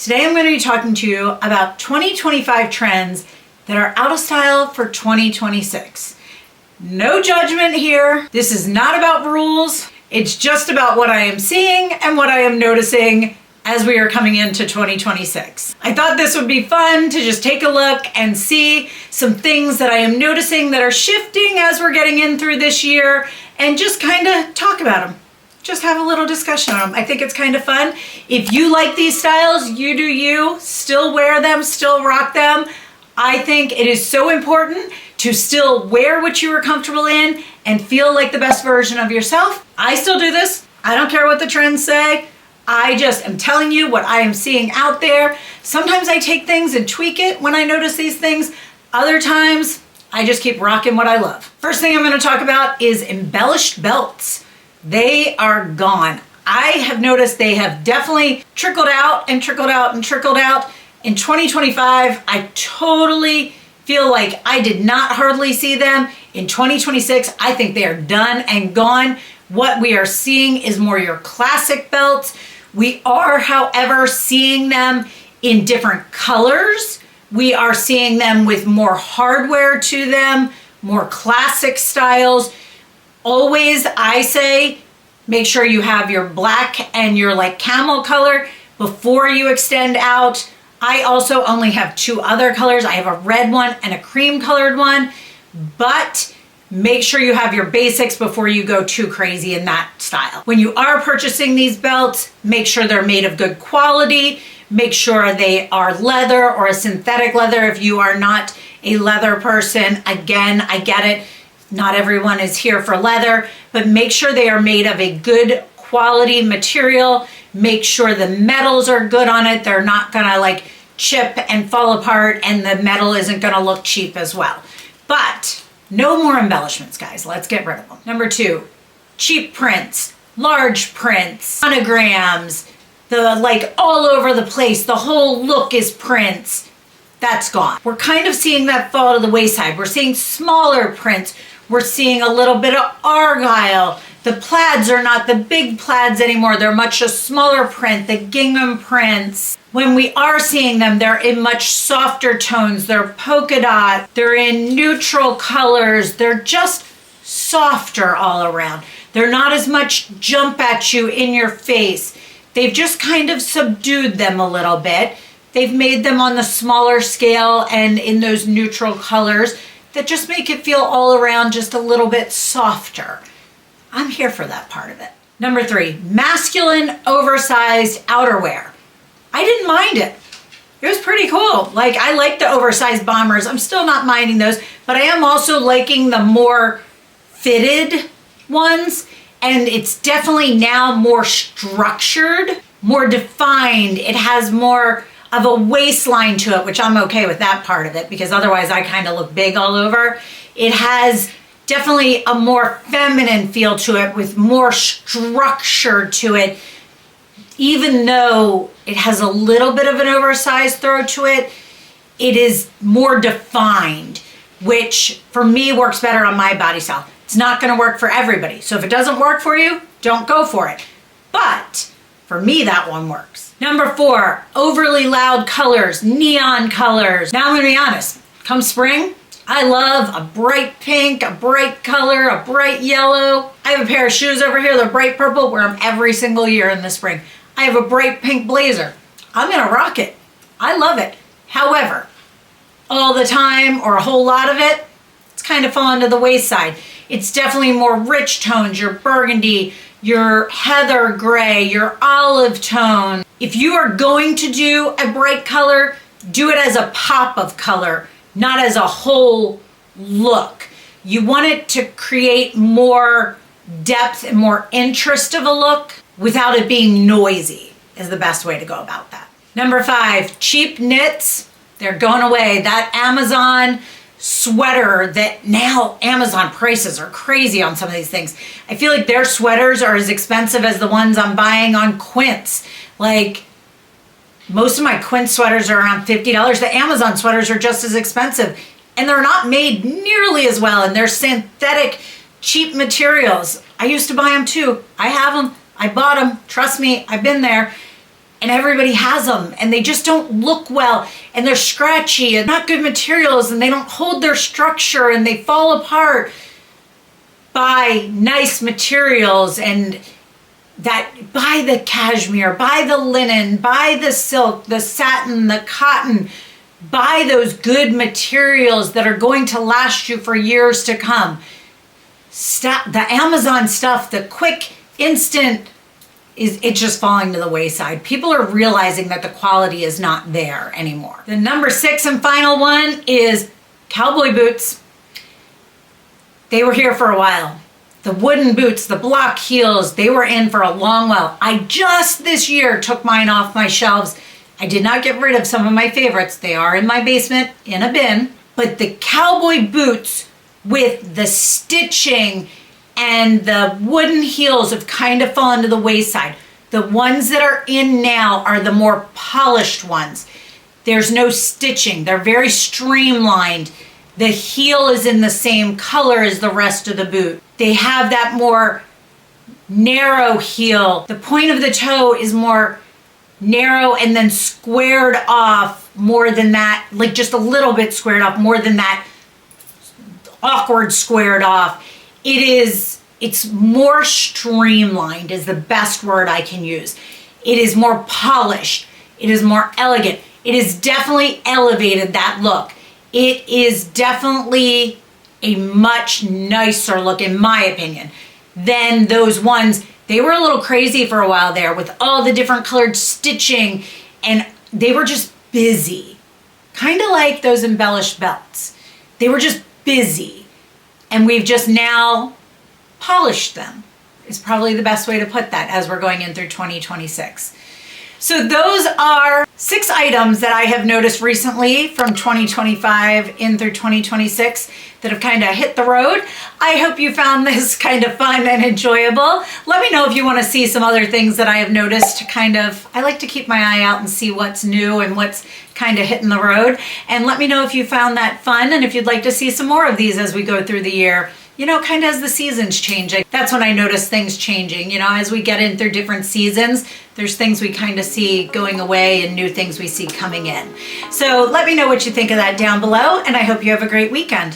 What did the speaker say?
Today I'm going to be talking to you about 2025 trends that are out of style for 2026. No judgment here. This is not about rules. It's just about what I am seeing and what I am noticing as we are coming into 2026. I thought this would be fun to just take a look and see some things that I am noticing that are shifting as we're getting in through this year and just kind of talk about them. Just have a little discussion on them. I think it's kind of fun. If you like these styles, you do you. Still wear them, still rock them. I think it is so important to still wear what you are comfortable in and feel like the best version of yourself. I still do this. I don't care what the trends say. I just am telling you what I am seeing out there. Sometimes I take things and tweak it when I notice these things. Other times, I just keep rocking what I love. First thing I'm going to talk about is embellished belts. They are gone. I have noticed they have definitely trickled out and trickled out and trickled out. In 2025, I totally feel like I did not hardly see them. In 2026, I think they are done and gone. What we are seeing is more your classic belts. We are, however, seeing them in different colors. We are seeing them with more hardware to them, more classic styles. Always, I say, make sure you have your black and your like camel color before you extend out. I also only have two other colors. I have a red one and a cream colored one, but make sure you have your basics before you go too crazy in that style. When you are purchasing these belts, make sure they're made of good quality. Make sure they are leather or a synthetic leather if you are not a leather person. Again, I get it. Not everyone is here for leather, but make sure they are made of a good quality material. Make sure the metals are good on it. They're not gonna like chip and fall apart, and the metal isn't gonna look cheap as well. But no more embellishments, guys. Let's get rid of them. Number two, cheap prints, large prints, monograms, the like all over the place. The whole look is prints. That's gone. We're kind of seeing that fall to the wayside. We're seeing smaller prints. We're seeing a little bit of argyle. The plaids are not the big plaids anymore. They're much a smaller print, the gingham prints. When we are seeing them, they're in much softer tones. They're polka dot. They're in neutral colors. They're just softer all around. They're not as much jump at you in your face. They've just kind of subdued them a little bit. They've made them on the smaller scale and in those neutral colors that just make it feel all around just a little bit softer. I'm here for that part of it. Number three, masculine oversized outerwear. I didn't mind it. It was pretty cool. Like, I like the oversized bombers. I'm still not minding those, but I am also liking the more fitted ones. And it's definitely now more structured, more defined. It has more of a waistline to it, which I'm okay with that part of it because otherwise I kind of look big all over. It has definitely a more feminine feel to it with more structure to it. Even though it has a little bit of an oversized throw to it, it is more defined, which for me works better on my body style. It's not gonna work for everybody. So if it doesn't work for you, don't go for it. But for me, that one works. Number four, overly loud colors, neon colors. Now I'm gonna be honest, come spring, I love a bright pink, a bright color, a bright yellow. I have a pair of shoes over here, they're bright purple, wear them every single year in the spring. I have a bright pink blazer. I'm gonna rock it. I love it. However, all the time or a whole lot of it, it's kind of fallen to the wayside. It's definitely more rich tones, your burgundy, your heather gray, your olive tone. If you are going to do a bright color, do it as a pop of color, not as a whole look. You want it to create more depth and more interest of a look without it being noisy is the best way to go about that. Number five, cheap knits. They're going away. That Amazon sweater that now Amazon prices are crazy on some of these things. I feel like their sweaters are as expensive as the ones I'm buying on Quince. Like, most of my Quince sweaters are around $50. The Amazon sweaters are just as expensive and they're not made nearly as well and they're synthetic, cheap materials. I used to buy them too. I have them. I bought them. Trust me, I've been there. and everybody has them and they just don't look well and they're scratchy and not good materials and they don't hold their structure and they fall apart. Buy nice materials and buy the cashmere, buy the linen, buy the silk, the satin, the cotton. Buy those good materials that are going to last you for years to come. Stop the Amazon stuff, the quick, instant, it's just falling to the wayside. People are realizing that the quality is not there anymore. The number 6 and final one is cowboy boots. They were here for a while. The wooden boots, the block heels, they were in for a long while. I just this year took mine off my shelves. I did not get rid of some of my favorites. They are in my basement in a bin. But the cowboy boots with the stitching and the wooden heels have kind of fallen to the wayside. The ones that are in now are the more polished ones. There's no stitching. They're very streamlined. The heel is in the same color as the rest of the boot. They have that more narrow heel. The point of the toe is more narrow and then squared off more than that, like just a little bit squared off more than that awkward squared off. It's more streamlined is the best word I can use. It is more polished. It is more elegant. It has definitely elevated that look. It is definitely a much nicer look, in my opinion, than those ones. They were a little crazy for a while there with all the different colored stitching, and they were just busy. Kind of like those embellished belts. They were just busy, and we've just now polished them, is probably the best way to put that as we're going in through 2026. So those are 6 items that I have noticed recently from 2025 in through 2026 that have kind of hit the road. I hope you found this kind of fun and enjoyable. Let me know if you want to see some other things that I have noticed. I like to keep my eye out and see what's new and what's kind of hitting the road. And let me know if you found that fun and if you'd like to see some more of these as we go through the year. Kind of as the seasons change. That's when I notice things changing. As we get in through different seasons, there's things we kind of see going away and new things we see coming in. So let me know what you think of that down below, and I hope you have a great weekend.